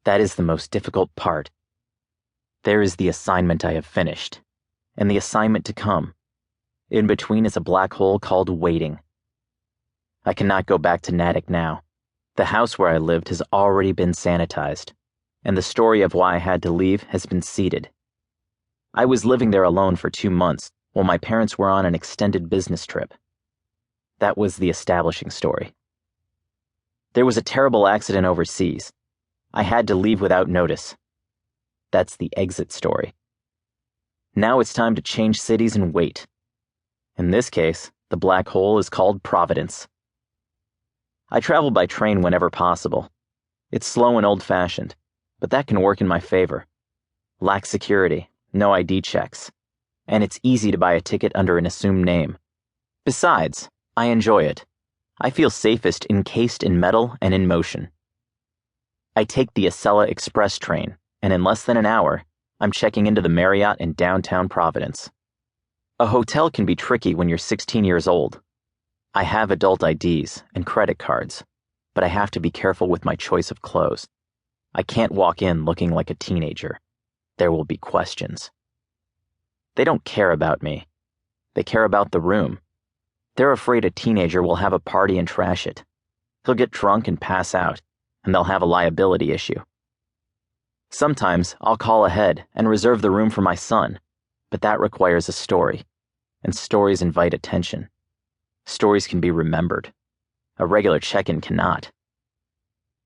That is the most difficult part. There is the assignment I have finished, and the assignment to come. In between is a black hole called waiting. I cannot go back to Natick now. The house where I lived has already been sanitized, and the story of why I had to leave has been seeded. I was living there alone for 2 months while my parents were on an extended business trip. That was the establishing story. There was a terrible accident overseas. I had to leave without notice. That's the exit story. Now it's time to change cities and wait. In this case, the black hole is called Providence. I travel by train whenever possible. It's slow and old-fashioned, but that can work in my favor. Lack security, no ID checks, and it's easy to buy a ticket under an assumed name. Besides, I enjoy it. I feel safest encased in metal and in motion. I take the Acela Express train, and in less than an hour, I'm checking into the Marriott in downtown Providence. A hotel can be tricky when you're 16 years old. I have adult IDs and credit cards, but I have to be careful with my choice of clothes. I can't walk in looking like a teenager. There will be questions. They don't care about me. They care about the room. They're afraid a teenager will have a party and trash it. He'll get drunk and pass out, and they'll have a liability issue. Sometimes I'll call ahead and reserve the room for my son, but that requires a story, and stories invite attention. Stories can be remembered. A regular check-in cannot.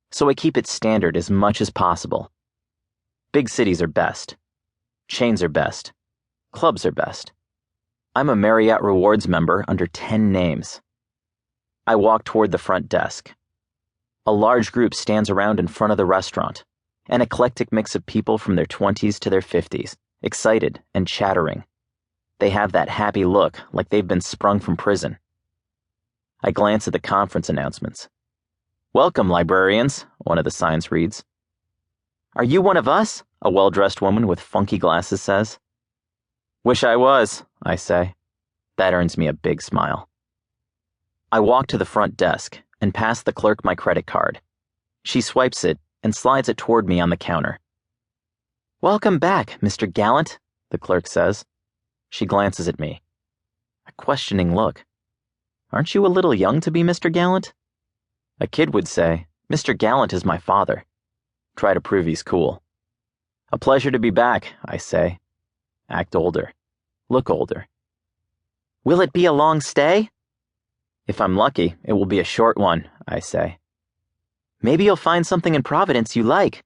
So I keep it standard as much as possible. Big cities are best. Chains are best. Clubs are best. I'm a Marriott Rewards member under 10 names. I walk toward the front desk. A large group stands around in front of the restaurant, an eclectic mix of people from their 20s to their 50s, excited and chattering. They have that happy look like they've been sprung from prison. I glance at the conference announcements. "Welcome, librarians," one of the signs reads. "Are you one of us?" a well-dressed woman with funky glasses says. "Wish I was," I say. That earns me a big smile. I walk to the front desk and pass the clerk my credit card. She swipes it and slides it toward me on the counter. "Welcome back, Mr. Gallant," the clerk says. She glances at me. A questioning look. "Aren't you a little young to be Mr. Gallant?" A kid would say, "Mr. Gallant is my father." Try to prove he's cool. "A pleasure to be back," I say. Act older. Look older. "Will it be a long stay?" "If I'm lucky, it will be a short one," I say. "Maybe you'll find something in Providence you like."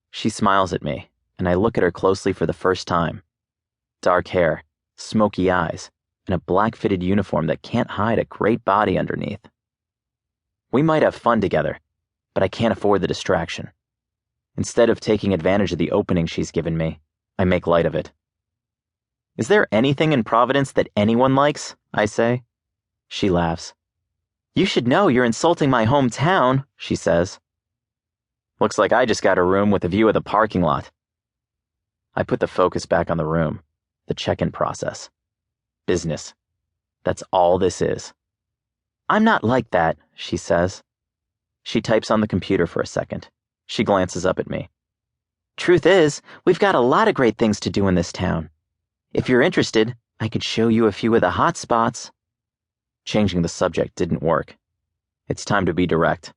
She smiles at me, and I look at her closely for the first time. Dark hair, smoky eyes, and a black-fitted uniform that can't hide a great body underneath. We might have fun together, but I can't afford the distraction. Instead of taking advantage of the opening she's given me, I make light of it. "Is there anything in Providence that anyone likes?" I say. She laughs. "You should know you're insulting my hometown," she says. "Looks like I just got a room with a view of the parking lot." I put the focus back on the room, the check-in process. Business. That's all this is. "I'm not like that," she says. She types on the computer for a second. She glances up at me. "Truth is, we've got a lot of great things to do in this town. If you're interested, I could show you a few of the hot spots." Changing the subject didn't work. It's time to be direct.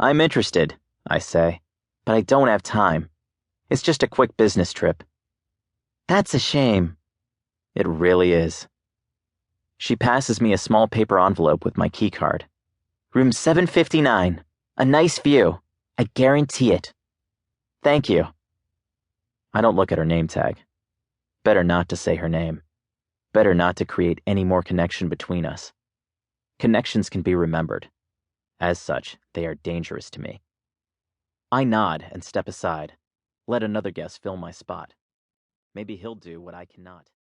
"I'm interested," I say, "but I don't have time. It's just a quick business trip." "That's a shame." It really is. She passes me a small paper envelope with my key card. "Room 759. A nice view. I guarantee it." "Thank you." I don't look at her name tag. Better not to say her name. Better not to create any more connection between us. Connections can be remembered. As such, they are dangerous to me. I nod and step aside. Let another guest fill my spot. Maybe he'll do what I cannot.